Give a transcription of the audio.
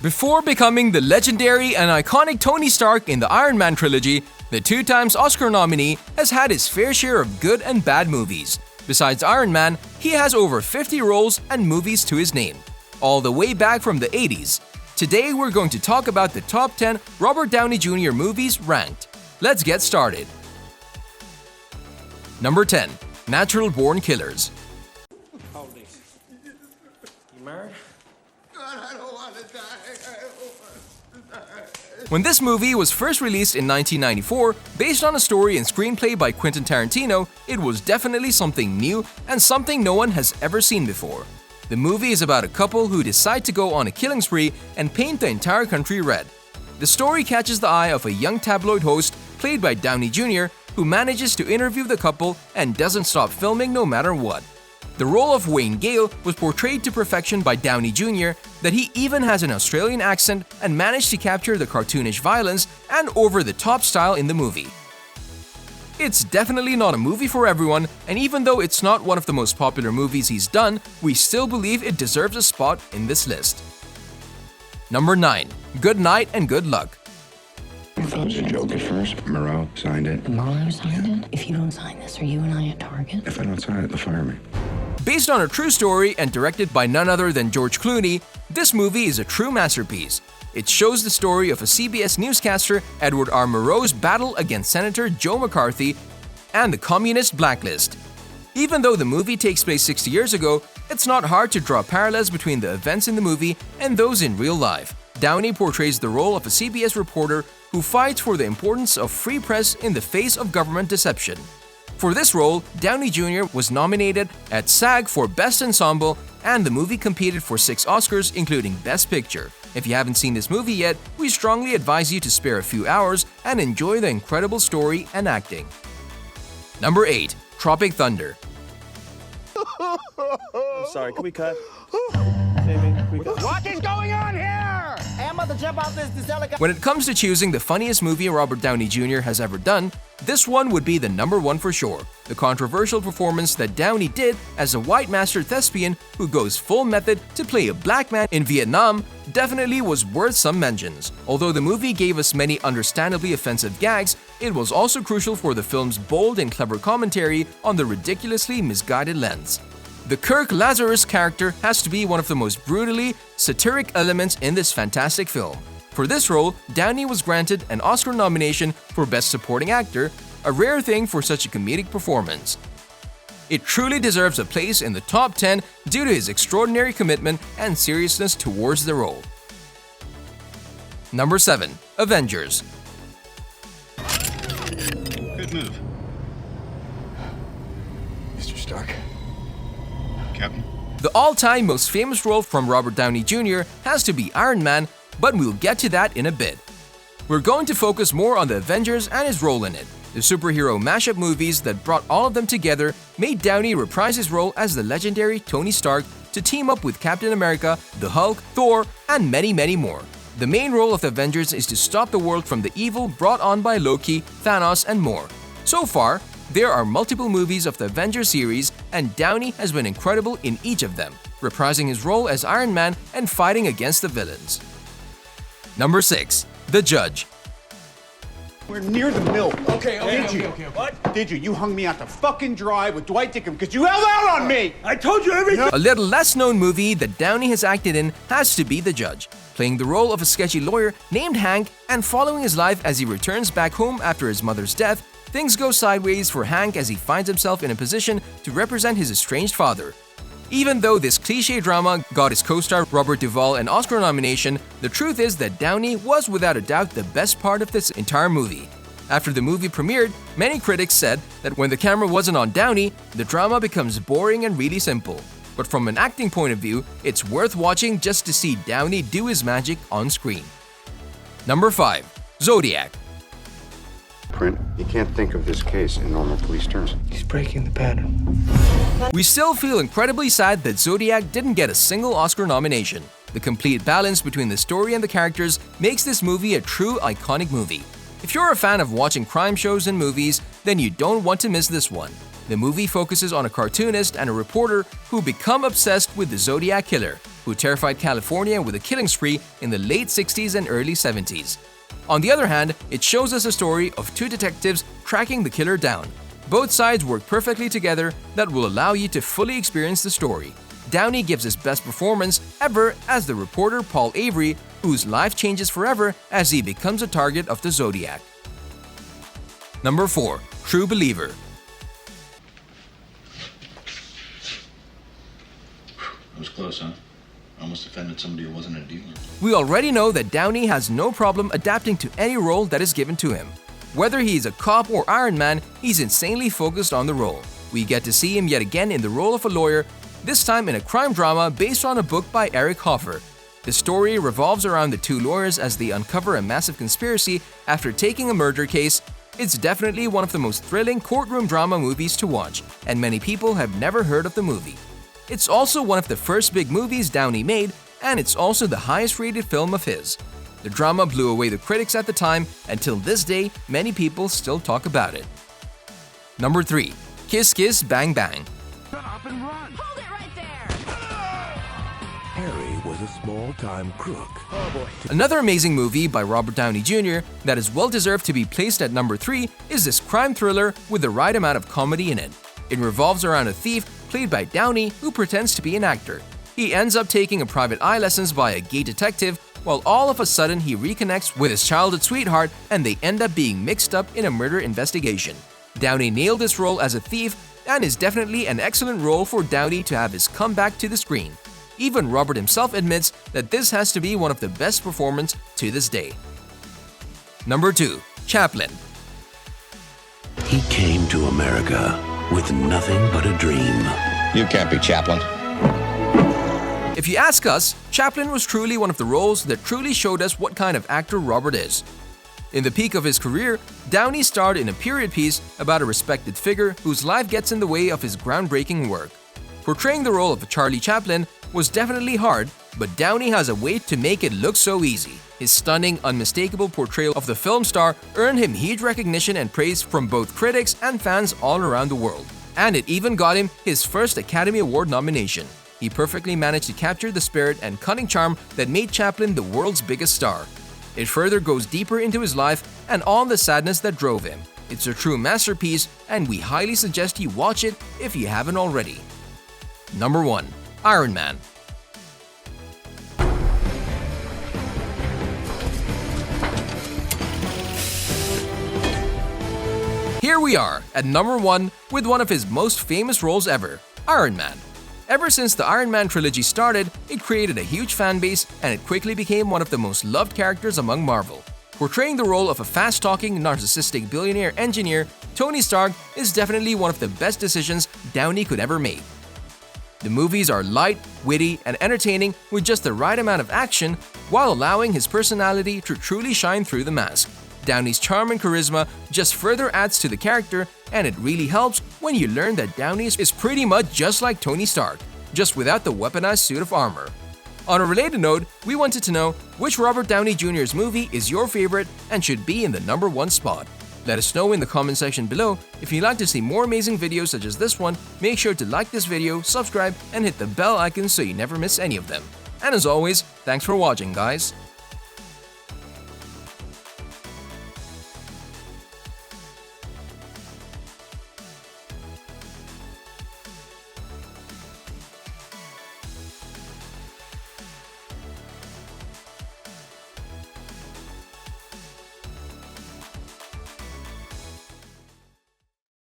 Before becoming the legendary and iconic Tony Stark in the Iron Man trilogy, the two-times Oscar nominee has had his fair share of good and bad movies. Besides Iron Man, he has over 50 roles and movies to his name, all the way back from the 80s. Today we're going to talk about the top 10 Robert Downey Jr. movies ranked. Let's get started. Number 10. Natural Born Killers. You married? God, I don't want to die. When this movie was first released in 1994, based on a story and screenplay by Quentin Tarantino, it was definitely something new and something no one has ever seen before. The movie is about a couple who decide to go on a killing spree and paint the entire country red. The story catches the eye of a young tabloid host played by Downey Jr., who manages to interview the couple and doesn't stop filming no matter what. The role of Wayne Gale was portrayed to perfection by Downey Jr., that he even has an Australian accent and managed to capture the cartoonish violence and over-the-top style in the movie. It's definitely not a movie for everyone, and even though it's not one of the most popular movies he's done, we still believe it deserves a spot in this list. Number 9. Good Night and Good Luck. I thought it was a joke at first. Moreau signed it. Mueller signed it? If you don't sign this, are you and I at Target? If I don't sign it, they'll fire me. Based on a true story and directed by none other than George Clooney, this movie is a true masterpiece. It shows the story of a CBS newscaster, Edward R. Murrow's battle against Senator Joe McCarthy and the Communist Blacklist. Even though the movie takes place 60 years ago, it's not hard to draw parallels between the events in the movie and those in real life. Downey portrays the role of a CBS reporter who fights for the importance of free press in the face of government deception. For this role, Downey Jr. was nominated at SAG for Best Ensemble, and the movie competed for 6 Oscars, including Best Picture. If you haven't seen this movie yet, we strongly advise you to spare a few hours and enjoy the incredible story and acting. Number 8. Tropic Thunder. I'm sorry, can we cut? Jamie, can we cut? What is going on here? I'm about to jump out this helicopter. When it comes to choosing the funniest movie Robert Downey Jr. has ever done, this one would be the number 1 for sure. The controversial performance that Downey did as a white master thespian who goes full method to play a black man in Vietnam definitely was worth some mentions. Although the movie gave us many understandably offensive gags, it was also crucial for the film's bold and clever commentary on the ridiculously misguided lens. The Kirk Lazarus character has to be one of the most brutally satiric elements in this fantastic film. For this role, Downey was granted an Oscar nomination for Best Supporting Actor, a rare thing for such a comedic performance. It truly deserves a place in the top 10 due to his extraordinary commitment and seriousness towards the role. Number 7. Avengers. Good move. Mr. Stark. Captain. The all-time most famous role from Robert Downey Jr. has to be Iron Man, but we'll get to that in a bit. We're going to focus more on the Avengers and his role in it. The superhero mashup movies that brought all of them together made Downey reprise his role as the legendary Tony Stark to team up with Captain America, the Hulk, Thor, and many, many more. The main role of the Avengers is to stop the world from the evil brought on by Loki, Thanos, and more. So far, there are multiple movies of the Avengers series, and Downey has been incredible in each of them, reprising his role as Iron Man and fighting against the villains. Number 6. The Judge. We're near the mill. Okay. What? Did you? You hung me out to fucking dry with Dwight Dickham because you held out on me! I told you everything! A little less known movie that Downey has acted in has to be The Judge, playing the role of a sketchy lawyer named Hank and following his life as he returns back home after his mother's death. Things go sideways for Hank as he finds himself in a position to represent his estranged father. Even though this cliché drama got his co-star Robert Duvall an Oscar nomination, the truth is that Downey was without a doubt the best part of this entire movie. After the movie premiered, many critics said that when the camera wasn't on Downey, the drama becomes boring and really simple. But from an acting point of view, it's worth watching just to see Downey do his magic on screen. Number 5. Zodiac. Print, you can't think of this case in normal police terms. He's breaking the pattern. We still feel incredibly sad that Zodiac didn't get a single Oscar nomination. The complete balance between the story and the characters makes this movie a true iconic movie. If you're a fan of watching crime shows and movies, then you don't want to miss this one. The movie focuses on a cartoonist and a reporter who become obsessed with the Zodiac Killer. who terrified California with a killing spree in the late 60s and early 70s. On the other hand, it shows us a story of two detectives tracking the killer down. Both sides work perfectly together that will allow you to fully experience the story. Downey gives his best performance ever as the reporter Paul Avery, whose life changes forever as he becomes a target of the Zodiac. Number 4. True Believer. That was close, huh? Almost offended somebody who wasn't a dealer. We already know that Downey has no problem adapting to any role that is given to him. Whether he's a cop or Iron Man, he's insanely focused on the role. We get to see him yet again in the role of a lawyer, this time in a crime drama based on a book by Eric Hoffer. The story revolves around the two lawyers as they uncover a massive conspiracy after taking a murder case. It's definitely one of the most thrilling courtroom drama movies to watch, and many people have never heard of the movie. It's also one of the first big movies Downey made, and it's also the highest rated film of his. The drama blew away the critics at the time, and till this day, many people still talk about it. Number 3. Kiss Kiss Bang Bang. Hold it right there! Harry was a small-time crook. Another amazing movie by Robert Downey Jr. that is well-deserved to be placed at number 3 is this crime thriller with the right amount of comedy in it. It revolves around a thief played by Downey who pretends to be an actor. He ends up taking a private eye lessons by a gay detective, while all of a sudden he reconnects with his childhood sweetheart and they end up being mixed up in a murder investigation. Downey nailed this role as a thief and is definitely an excellent role for Downey to have his comeback to the screen. Even Robert himself admits that this has to be one of the best performances to this day. Number 2. Chaplin. He came to America with nothing but a dream. You can't be Chaplin. If you ask us, Chaplin was truly one of the roles that truly showed us what kind of actor Robert is. In the peak of his career, Downey starred in a period piece about a respected figure whose life gets in the way of his groundbreaking work. Portraying the role of Charlie Chaplin was definitely hard, but Downey has a way to make it look so easy. His stunning, unmistakable portrayal of the film star earned him huge recognition and praise from both critics and fans all around the world. And it even got him his first Academy Award nomination. He perfectly managed to capture the spirit and cunning charm that made Chaplin the world's biggest star. It further goes deeper into his life and all the sadness that drove him. It's a true masterpiece, and we highly suggest you watch it if you haven't already. Number 1. Iron Man. Here we are at number 1 with one of his most famous roles ever, Iron Man. Ever since the Iron Man trilogy started, it created a huge fan base and it quickly became one of the most loved characters among Marvel. Portraying the role of a fast-talking, narcissistic billionaire engineer, Tony Stark is definitely one of the best decisions Downey could ever make. The movies are light, witty, and entertaining with just the right amount of action while allowing his personality to truly shine through the mask. Downey's charm and charisma just further adds to the character, and it really helps when you learn that Downey is pretty much just like Tony Stark, just without the weaponized suit of armor. On a related note, we wanted to know which Robert Downey Jr.'s movie is your favorite and should be in the number 1 spot. Let us know in the comment section below. If you'd like to see more amazing videos such as this one, make sure to like this video, subscribe, and hit the bell icon so you never miss any of them. And as always, thanks for watching, guys.